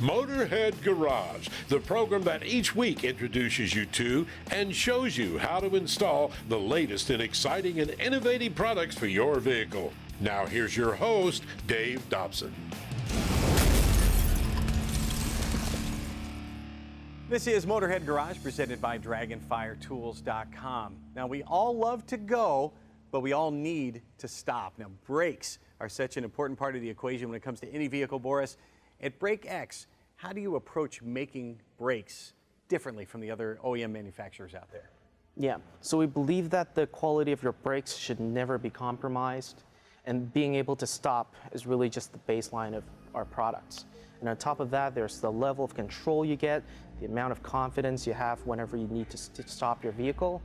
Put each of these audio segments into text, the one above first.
Motorhead Garage, the program that each week introduces you to and shows you how to install the latest in exciting and innovative products for your vehicle. Now here's your host, Dave Dobson. This is Motorhead Garage, presented by DragonfireTools.com. Now, we all love to go, but we all need to stop. Now, brakes are such an important part of the equation when it comes to any vehicle, Boris. At BrakeX, how do you approach making brakes differently from the other OEM manufacturers out there? Yeah, so we believe that the quality of your brakes should never be compromised, and being able to stop is really just the baseline of our products. And on top of that, there's the level of control you get, the amount of confidence you have whenever you need to stop your vehicle,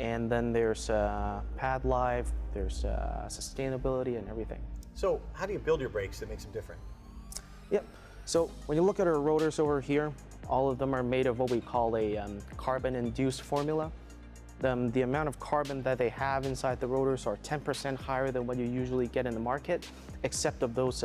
and then there's pad life, there's sustainability and everything. So how do you build your brakes that makes them different? Yep, so when you look at our rotors over here, all of them are made of what we call a carbon-induced formula. The amount of carbon that they have inside the rotors are 10% higher than what you usually get in the market, except of those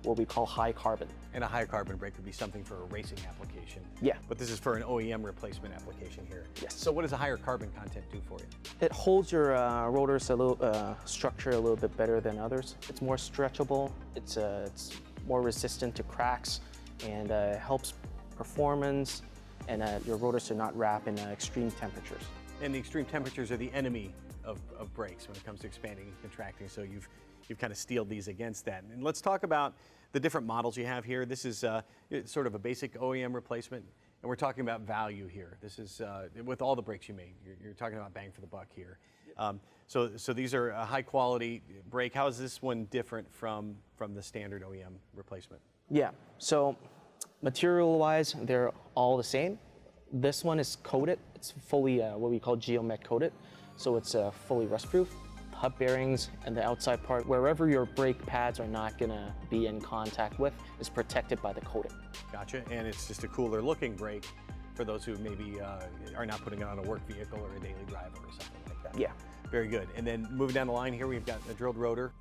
what we call high carbon. And a high carbon brake would be something for a racing application. Yeah. But this is for an OEM replacement application here. Yes. So what does a higher carbon content do for you? It holds your rotors a little structure a little bit better than others. It's more stretchable. It's more resistant to cracks, and helps performance. And your rotors do not wrap in extreme temperatures. And the extreme temperatures are the enemy of brakes when it comes to expanding and contracting. So you've kind of steeled these against that. And let's talk about the different models you have here. This is sort of a basic OEM replacement, and we're talking about value here. This is with all the brakes you make. You're talking about bang for the buck here. So these are a high quality brake. How is this one different from the standard OEM replacement? Yeah, so material-wise, they're all the same. This one is coated. It's fully what we call geomet coated, so it's fully rust-proof. Hub bearings and the outside part, wherever your brake pads are not gonna be in contact with, is protected by the coating. Gotcha, and it's just a cooler looking brake for those who maybe are not putting it on a work vehicle or a daily driver or something like that. Yeah. Very good. And then moving down the line here, we've got a drilled rotor.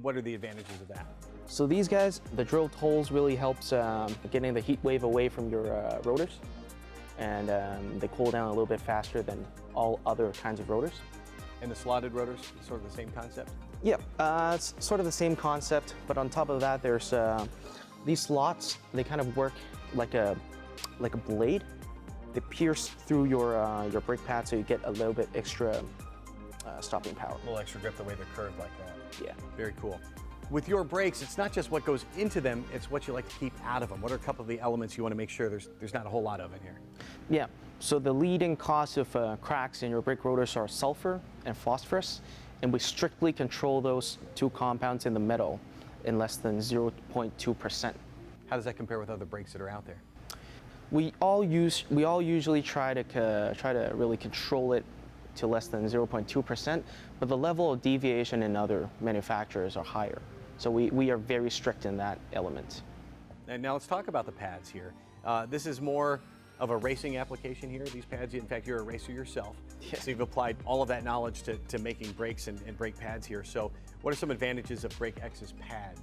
What are the advantages of that? So these guys, the drilled holes really helps getting the heat wave away from your rotors, and they cool down a little bit faster than all other kinds of rotors. And the slotted rotors, sort of the same concept? Yep, it's sort of the same concept, but on top of that, there's these slots. They kind of work like a blade. They pierce through your brake pad, so you get a little bit extra stopping power. A little extra grip the way they're curved like that. Yeah. Very cool. With your brakes, it's not just what goes into them, it's what you like to keep out of them. What are a couple of the elements you want to make sure there's not a whole lot of in here? Yeah, so the leading cause of cracks in your brake rotors are sulfur and phosphorus, and we strictly control those two compounds in the metal in less than 0.2%. How does that compare with other brakes that are out there? We all usually try to really control it to less than 0.2%, but the level of deviation in other manufacturers are higher. So we are very strict in that element. And now let's talk about the pads here. This is more of a racing application here. These pads, in fact, you're a racer yourself. Yeah. So you've applied all of that knowledge to making brakes and brake pads here. So what are some advantages of BrakeX's pads?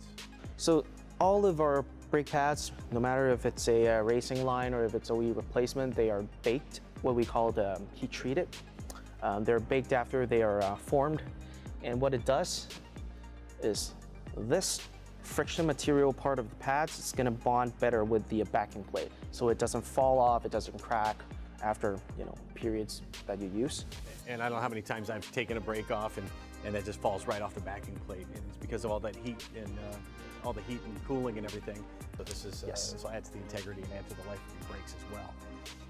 So all of our brake pads, no matter if it's a racing line or if it's OE replacement, they are baked, what we call heat treated. They're baked after they are formed, and what it does is this friction material part of the pads is going to bond better with the backing plate, so it doesn't fall off, it doesn't crack after periods that you use. And I don't know how many times I've taken a brake off and that just falls right off the backing plate, and it's because of all that heat and all the heat and cooling and everything. So this is Yes. this will add to the integrity and add to the life of your brakes as well.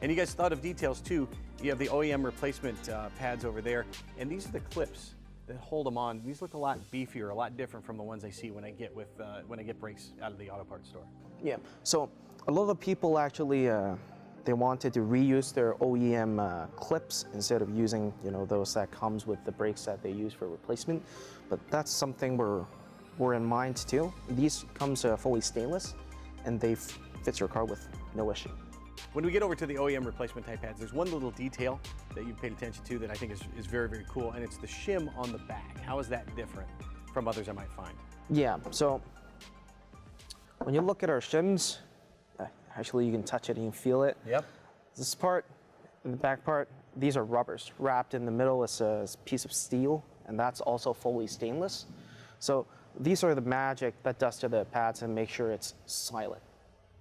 And you guys thought of details too. You have the OEM replacement pads over there, and these are the clips that hold them on. These look a lot beefier, a lot different from the ones I see when I get brakes out of the auto parts store. Yeah, so a lot of people actually they wanted to reuse their OEM clips instead of using those that comes with the brakes that they use for replacement. But that's something we're in mind too. These comes fully stainless, and they fit your car with no issue. When we get over to the OEM replacement type pads, there's one little detail that you've paid attention to that I think is very, very cool, and it's the shim on the back. How is that different from others I might find? Yeah, so when you look at our shims, Actually, you can touch it and you can feel it. Yep. This part, and the back part, these are rubbers. Wrapped in the middle is a piece of steel, and that's also fully stainless. So these are the magic that does to the pads and make sure it's silent.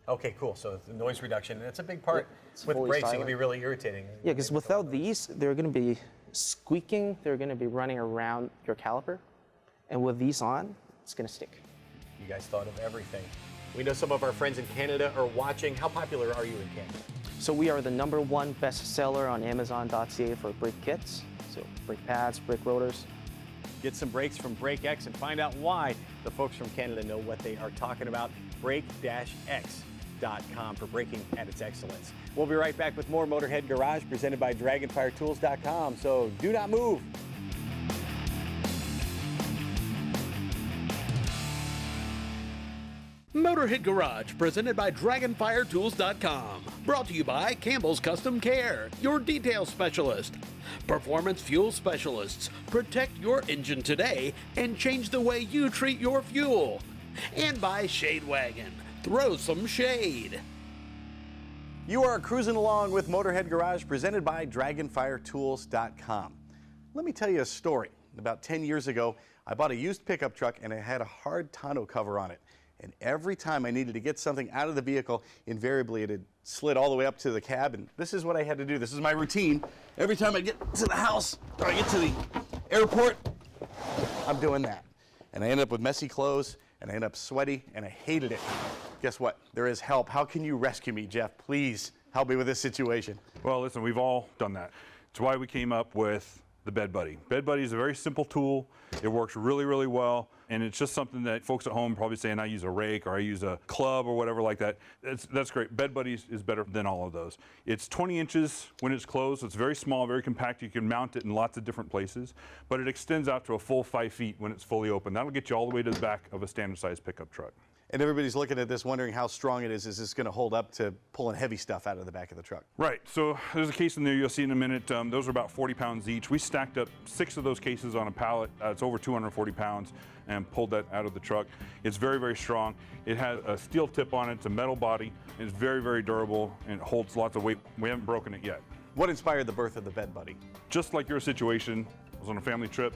Okay, cool. So the noise reduction, that's a big part. It's With fully brakes, it silent. can be really irritating. Yeah, because without these, they're going to be squeaking. They're going to be running around your caliper. And with these on, it's going to stick. You guys thought of everything. We know some of our friends in Canada are watching. How popular are you in Canada? So we are the #1 bestseller on Amazon.ca for brake kits. So brake pads, brake rotors. Get some brakes from Brake X and find out why the folks from Canada know what they are talking about. Brake-X.com for braking at its excellence. We'll be right back with more Motorhead Garage presented by DragonfireTools.com. So do not move. Motorhead Garage, presented by DragonfireTools.com. Brought to you by Campbell's Custom Care, your detail specialist. Performance Fuel Specialists. Protect your engine today and change the way you treat your fuel. And by Shade Wagon. Throw some shade. You are cruising along with Motorhead Garage presented by DragonfireTools.com. Let me tell you a story. About 10 years ago, I bought a used pickup truck and it had a hard tonneau cover on it. And every time I needed to get something out of the vehicle, invariably it had slid all the way up to the cab, and this is what I had to do. This is my routine. Every time I get to the house or I get to the airport, I'm doing that. And I end up with messy clothes, and I end up sweaty, and I hated it. Guess what? There is help. How can you rescue me, Jeff? Please help me with this situation. Well, listen, we've all done that. It's why we came up with the Bed Buddy. Bed Buddy is a very simple tool. It works really, really well. And it's just something that folks at home probably saying, I use a rake or I use a club or whatever like that. That's great. Bed Buddy is better than all of those. It's 20 inches when it's closed. It's very small, very compact. You can mount it in lots of different places. But it extends out to a full 5 feet when it's fully open. That'll get you all the way to the back of a standard sized pickup truck. And everybody's looking at this wondering how strong it is. Is this going to hold up to pulling heavy stuff out of the back of the truck? Right, so there's a case in there you'll see in a minute. Those are about 40 pounds each. We stacked up 6 of those cases on a pallet. It's over 240 pounds and pulled that out of the truck. It's very, very strong. It has a steel tip on it. It's a metal body. It's very, very durable and it holds lots of weight. We haven't broken it yet. What inspired the birth of the Bed Buddy? Just like your situation, I was on a family trip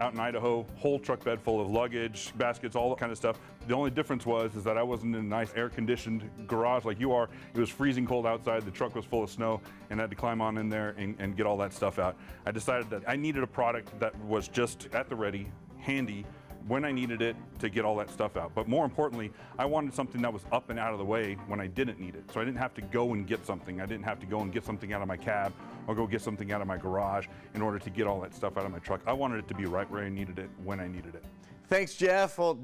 out in Idaho, whole truck bed full of luggage, baskets, all that kind of stuff. The only difference was that I wasn't in a nice air-conditioned garage like you are. It was freezing cold outside, the truck was full of snow, and I had to climb on in there and get all that stuff out. I decided that I needed a product that was just at the ready, handy, when I needed it to get all that stuff out. But more importantly, I wanted something that was up and out of the way when I didn't need it. So I didn't have to go and get something. I didn't have to go and get something out of my cab or go get something out of my garage in order to get all that stuff out of my truck. I wanted it to be right where I needed it, when I needed it. Thanks, Jeff. Well,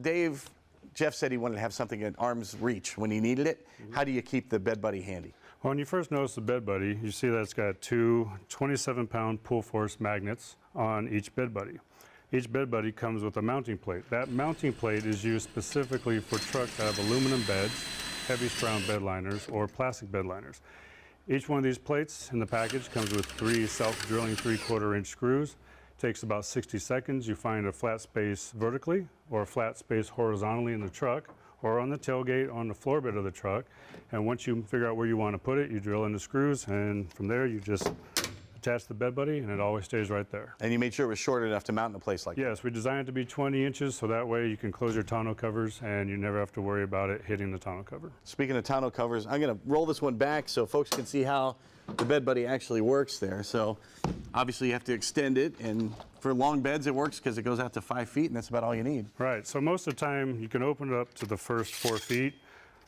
Jeff said he wanted to have something at arm's reach when he needed it. How do you keep the Bed Buddy handy? Well, when you first notice the Bed Buddy, you see that it's got 2 27-pound pull force magnets on each Bed Buddy. Each Bed Buddy comes with a mounting plate. That mounting plate is used specifically for trucks that have aluminum beds, heavy surround bed liners, or plastic bed liners. Each one of these plates in the package comes with 3 self-drilling 3/4 inch screws. Takes about 60 seconds. You find a flat space vertically or a flat space horizontally in the truck or on the tailgate on the floor bed of the truck. And once you figure out where you want to put it, you drill in the screws, and from there you just attach the Bed Buddy, and it always stays right there. And you made sure it was short enough to mount in a place like that? Yes, we designed it to be 20 inches, so that way you can close your tonneau covers and you never have to worry about it hitting the tonneau cover. Speaking of tonneau covers, I'm going to roll this one back so folks can see how the Bed Buddy actually works there. So obviously you have to extend it, and for long beds it works because it goes out to 5 feet, and that's about all you need. Right, so most of the time you can open it up to the first 4 feet.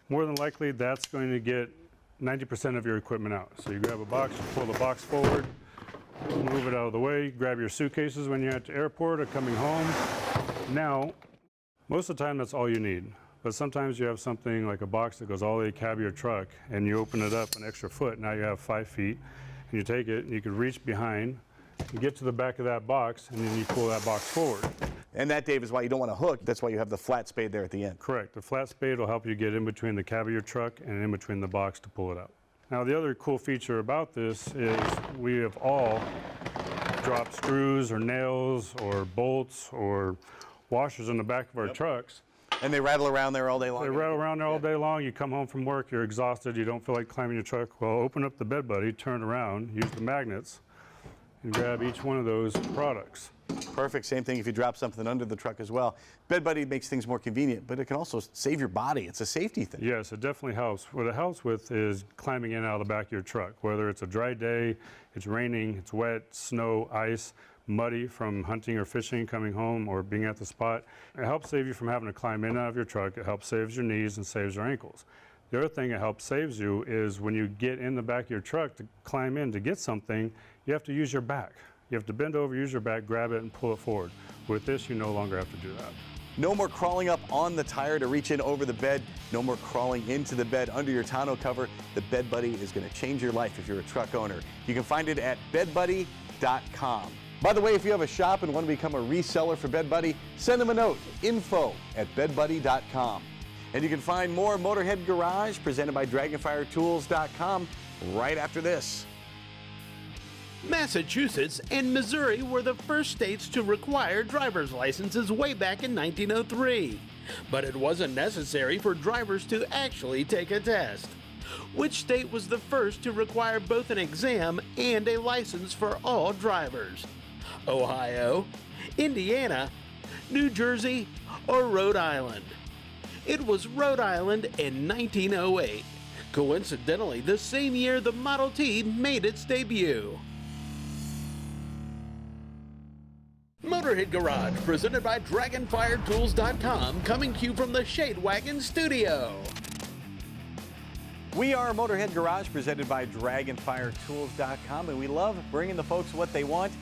More than likely that's going to get 90% of your equipment out. So you grab a box, you pull the box forward, move it out of the way, grab your suitcases when you're at the airport or coming home. Now, most of the time that's all you need. But sometimes you have something like a box that goes all the way to the cab of your truck, and you open it up an extra foot. Now you have 5 feet, and you take it and you can reach behind and get to the back of that box, and then you pull that box forward. And that, Dave, is why you don't want to hook. That's why you have the flat spade there at the end. Correct. The flat spade will help you get in between the cab of your truck and in between the box to pull it out. Now, the other cool feature about this is we have all dropped screws or nails or bolts or washers in the back of our trucks. And they rattle around there all day long? They rattle around there all day long. You come home from work, you're exhausted, you don't feel like climbing your truck. Well, open up the bed buddy, turn around, use the magnets, and grab each one of those products. Perfect. Same thing if you drop something under the truck as well. Bed buddy makes things more convenient, but it can also save your body. It's a safety thing. Yes, it definitely helps. What it helps with is climbing in and out of the back of your truck, whether it's a dry day, it's raining, it's wet, snow, ice, muddy from hunting or fishing, coming home, or being at the spot. It helps save you from having to climb in and out of your truck. It helps saves your knees and saves your ankles. The other thing it helps saves you is when you get in the back of your truck to climb in to get something, you have to use your back. You have to bend over, use your back, grab it, and pull it forward. With this, you no longer have to do that. No more crawling up on the tire to reach in over the bed. No more crawling into the bed under your tonneau cover. The Bed Buddy is going to change your life if you're a truck owner. You can find it at bedbuddy.com. By the way, if you have a shop and want to become a reseller for Bed Buddy, send them a note, info@bedbuddy.com. And you can find more Motorhead Garage presented by DragonfireTools.com right after this. Massachusetts and Missouri were the first states to require driver's licenses way back in 1903. But it wasn't necessary for drivers to actually take a test. Which state was the first to require both an exam and a license for all drivers? Ohio, Indiana, New Jersey, or Rhode Island? It was Rhode Island in 1908. Coincidentally, the same year the Model T made its debut. Motorhead Garage, presented by DragonfireTools.com, coming to you from the Shade Wagon Studio. We are Motorhead Garage, presented by DragonfireTools.com, and we love bringing the folks what they want.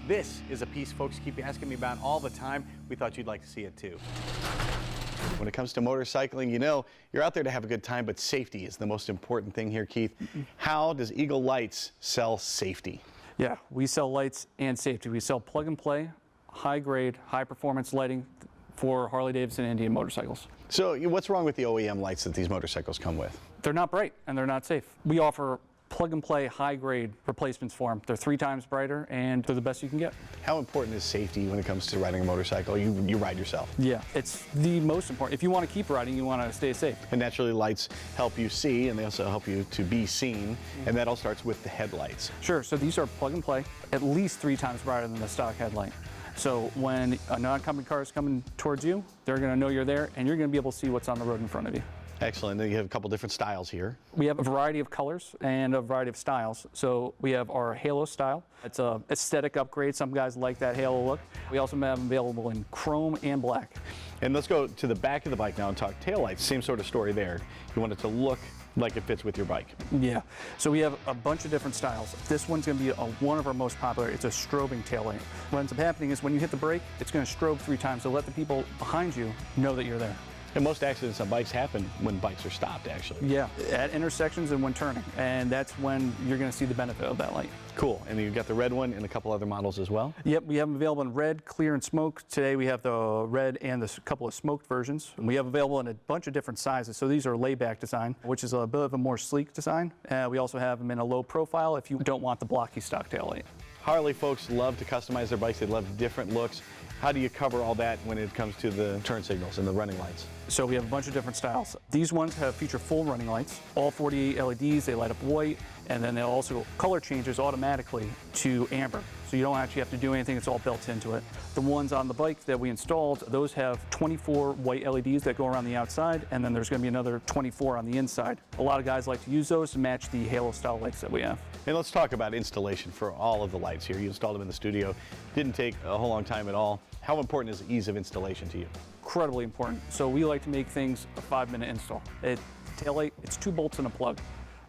This is a piece folks keep asking me about all the time. We thought you'd like to see it too. When it comes to motorcycling, you know, you're out there to have a good time, but safety is the most important thing here, Keith. How does Eagle Lights sell safety? Yeah, we sell lights and safety. We sell plug and play, high grade, high performance lighting for Harley Davidson and Indian motorcycles. So what's wrong with the OEM lights that these motorcycles come with? They're not bright and they're not safe. We offer plug and play high grade replacements for them. They're 3 times brighter and they're the best you can get. How important is safety when it comes to riding a motorcycle? You ride yourself. Yeah, it's the most important. If you want to keep riding, you want to stay safe. And naturally lights help you see, and they also help you to be seen, and that all starts with the headlights. Sure, so these are plug and play, at least 3 times brighter than the stock headlight. So when an oncoming car is coming towards you, they're going to know you're there and you're going to be able to see what's on the road in front of you. Excellent. Then you have a couple different styles here. We have a variety of colors and a variety of styles. So we have our Halo style. It's a aesthetic upgrade. Some guys like that Halo look. We also have them available in chrome and black. And let's go to the back of the bike now and talk taillights. Same sort of story there. You want it to look like it fits with your bike. Yeah, so we have a bunch of different styles. This one's gonna be one of our most popular. It's a strobing taillight. What ends up happening is when you hit the brake, it's gonna strobe 3 times to let the people behind you know that you're there. And most accidents on bikes happen when bikes are stopped, actually. Yeah, at intersections and when turning. And that's when you're gonna see the benefit of that light. Cool, and you've got the red one and a couple other models as well? Yep, we have them available in red, clear, and smoke. Today we have the red and the couple of smoked versions. And we have available in a bunch of different sizes. So these are layback design, which is a bit of a more sleek design. We also have them in a low profile if you don't want the blocky stock taillight. Harley folks love to customize their bikes. They love different looks. How do you cover all that when it comes to the turn signals and the running lights? So we have a bunch of different styles. These ones feature full running lights, all 48 LEDs, they light up white, and then they'll also color changes automatically to amber. So you don't actually have to do anything, it's all built into it. The ones on the bike that we installed, those have 24 white LEDs that go around the outside, and then there's gonna be another 24 on the inside. A lot of guys like to use those to match the Halo style lights that we have. And let's talk about installation for all of the lights here. You installed them in the studio. Didn't take a whole long time at all. How important is ease of installation to you? Incredibly important. So we like to make things a 5-minute install. Taillight, it's 2 bolts and a plug.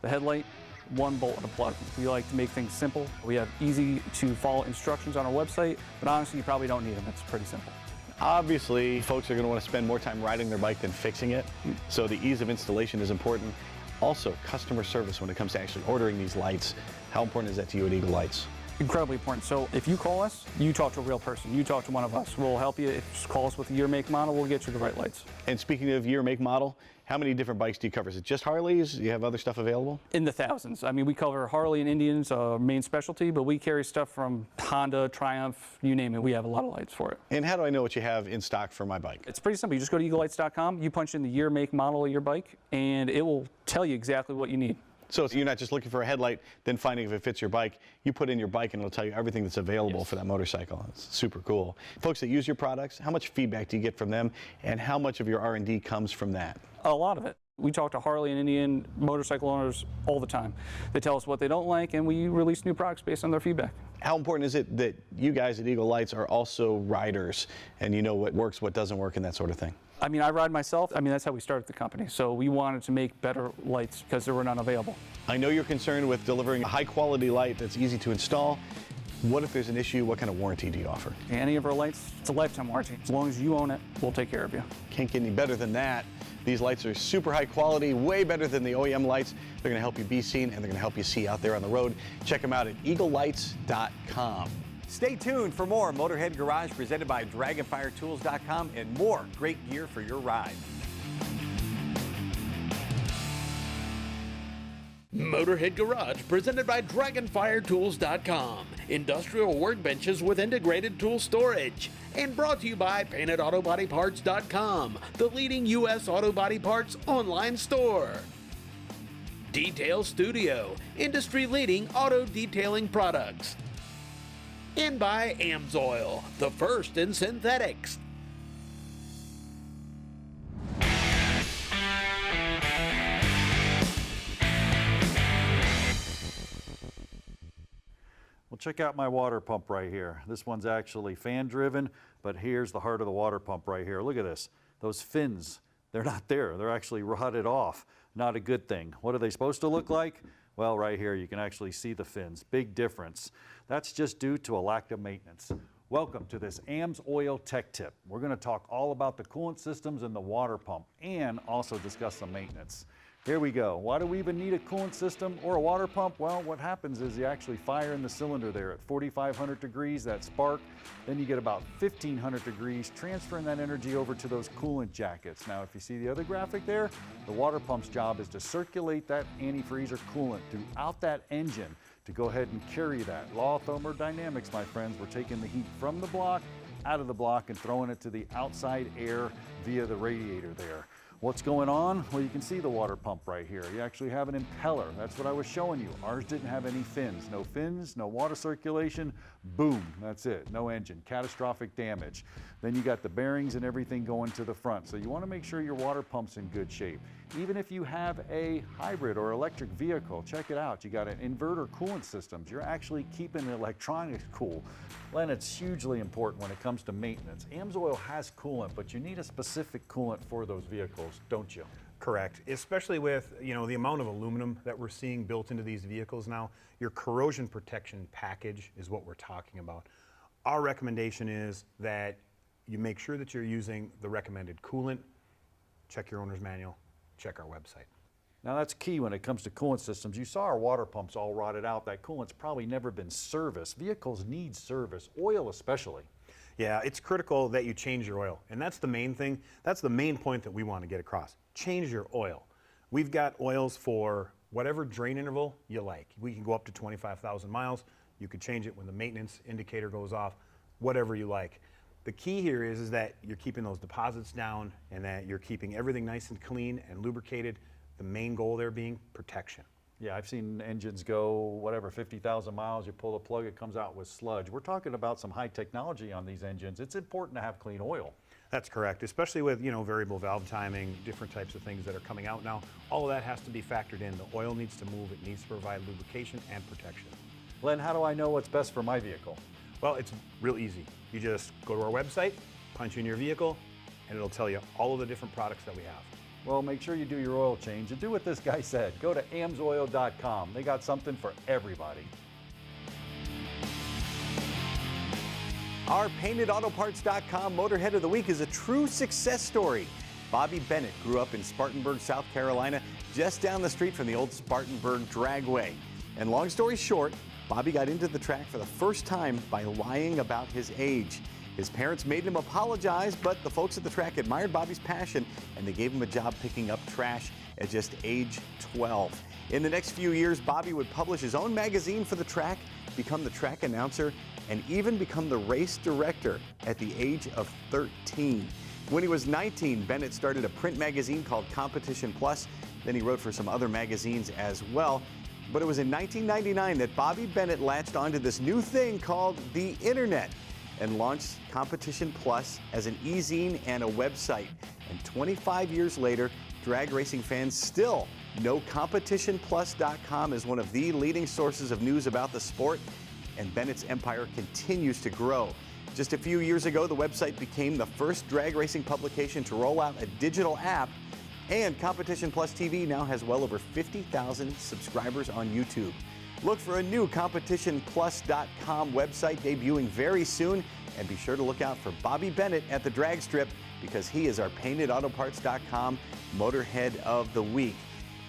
The headlight, 1 bolt and a plug. We like to make things simple. We have easy to follow instructions on our website, but honestly, you probably don't need them. It's pretty simple. Obviously, folks are going to want to spend more time riding their bike than fixing it. So the ease of installation is important. Also, customer service when it comes to actually ordering these lights. How important is that to you at Eagle Lights? Incredibly important. So if you call us, you talk to a real person. You talk to one of us. We'll help you. If you call us with a year, make, model, we'll get you the right lights. And speaking of year, make, model, How many different bikes do you cover? Is it just Harleys? Do you have other stuff available? In the thousands. I mean, we cover Harley and Indians, main specialty, but we carry stuff from Honda, Triumph, you name it. We have a lot of lights for it. And how do I know what you have in stock for my bike? It's pretty simple. You just go to eaglelights.com, you punch in the year, make, model of your bike, and it will tell you exactly what you need. So you're not just looking for a headlight, then finding if it fits your bike. You put in your bike and it'll tell you everything that's available for that motorcycle. It's super cool. Folks that use your products, how much feedback do you get from them, and how much of your R&D comes from that? A lot of it. We talk to Harley and Indian motorcycle owners all the time. They tell us what they don't like, and we release new products based on their feedback. How important is it that you guys at Eagle Lights are also riders and you know what works, what doesn't work, and that sort of thing? I mean, I ride myself. I mean, that's how we started the company. So we wanted to make better lights because there were none available. I know you're concerned with delivering a high-quality light that's easy to install. What if there's an issue? What kind of warranty do you offer? Any of our lights, it's a lifetime warranty. As long as you own it, we'll take care of you. Can't get any better than that. These lights are super high quality, way better than the OEM lights. They're going to help you be seen, and they're going to help you see out there on the road. Check them out at eaglelights.com. Stay tuned for more Motorhead Garage presented by DragonfireTools.com and more great gear for your ride. Motorhead Garage presented by DragonfireTools.com. Industrial workbenches with integrated tool storage. And brought to you by PaintedAutoBodyParts.com, the leading U.S. auto body parts online store. Detail Studio, industry-leading auto detailing products. And by Amsoil, the first in synthetics. Well, check out my water pump right here. This one's actually fan driven, but here's the heart of the water pump right here. Look at this. Those fins, they're not there. They're actually rotted off. Not a good thing. What are they supposed to look like? Well, right here, you can actually see the fins. Big difference. That's just due to a lack of maintenance. Welcome to this Amsoil Tech Tip. We're going to talk all about the coolant systems and the water pump and also discuss some maintenance. Here we go. Why do we even need a coolant system or a water pump? Well, what happens is you actually fire in the cylinder there at 4,500 degrees, that spark. Then you get about 1,500 degrees, transferring that energy over to those coolant jackets. Now, if you see the other graphic there, the water pump's job is to circulate that antifreeze or coolant throughout that engine to go ahead and carry that. Law of thermodynamics, my friends. We're taking the heat from the block, out of the block, and throwing it to the outside air via the radiator there. What's going on? Well, you can see the water pump right here. You actually have an impeller. That's what I was showing you. Ours didn't have any fins. No fins, no water circulation. Boom, that's it. No engine. Catastrophic damage. Then you got the bearings and everything going to the front. So you want to make sure your water pump's in good shape. Even if you have a hybrid or electric vehicle, check it out. You got an inverter coolant systems. You're actually keeping the electronics cool. Len, it's hugely important when it comes to maintenance. Amsoil has coolant, but you need a specific coolant for those vehicles, don't you? Correct, especially with the amount of aluminum that we're seeing built into these vehicles now. Your corrosion protection package is what we're talking about. Our recommendation is that you make sure that you're using the recommended coolant. Check your owner's manual, check our website. Now that's key when it comes to coolant systems. You saw our water pumps all rotted out. That coolant's probably never been serviced. Vehicles need service, oil especially. Yeah, it's critical that you change your oil, and that's the main thing. That's the main point that we want to get across. Change your oil. We've got oils for whatever drain interval you like. We can go up to 25,000 miles. You could change it when the maintenance indicator goes off, whatever you like. The key here is that you're keeping those deposits down and that you're keeping everything nice and clean and lubricated. The main goal there being protection. Yeah, I've seen engines go, 50,000 miles, you pull the plug, it comes out with sludge. We're talking about some high technology on these engines. It's important to have clean oil. That's correct, especially with variable valve timing, different types of things that are coming out now. All of that has to be factored in. The oil needs to move, it needs to provide lubrication and protection. Len, how do I know what's best for my vehicle? Well, it's real easy. You just go to our website, punch in your vehicle, and it'll tell you all of the different products that we have. Well, make sure you do your oil change and do what this guy said. Go to amsoil.com. They got something for everybody. Our PaintedAutoParts.com Motorhead of the Week is a true success story. Bobby Bennett grew up in Spartanburg, South Carolina, just down the street from the old Spartanburg Dragway. And long story short, Bobby got into the track for the first time by lying about his age. His parents made him apologize, but the folks at the track admired Bobby's passion, and they gave him a job picking up trash at just age 12. In the next few years, Bobby would publish his own magazine for the track, become the track announcer, and even become the race director at the age of 13. When he was 19, Bennett started a print magazine called Competition Plus. Then he wrote for some other magazines as well. But it was in 1999 that Bobby Bennett latched onto this new thing called the Internet and launched Competition Plus as an e-zine and a website. And 25 years later, drag racing fans still know CompetitionPlus.com is one of the leading sources of news about the sport, and Bennett's empire continues to grow. Just a few years ago, the website became the first drag racing publication to roll out a digital app, and Competition Plus TV now has well over 50,000 subscribers on YouTube. Look for a new CompetitionPlus.com website debuting very soon, and be sure to look out for Bobby Bennett at the drag strip because he is our PaintedAutoParts.com Motorhead of the Week.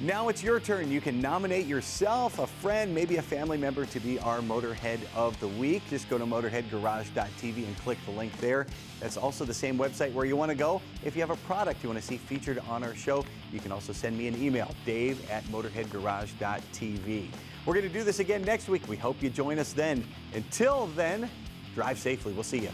Now it's your turn. You can nominate yourself, a friend, maybe a family member to be our Motorhead of the Week. Just go to MotorheadGarage.tv and click the link there. That's also the same website where you want to go. If you have a product you want to see featured on our show, you can also send me an email, dave@MotorheadGarage.tv. We're going to do this again next week. We hope you join us then. Until then, drive safely. We'll see you.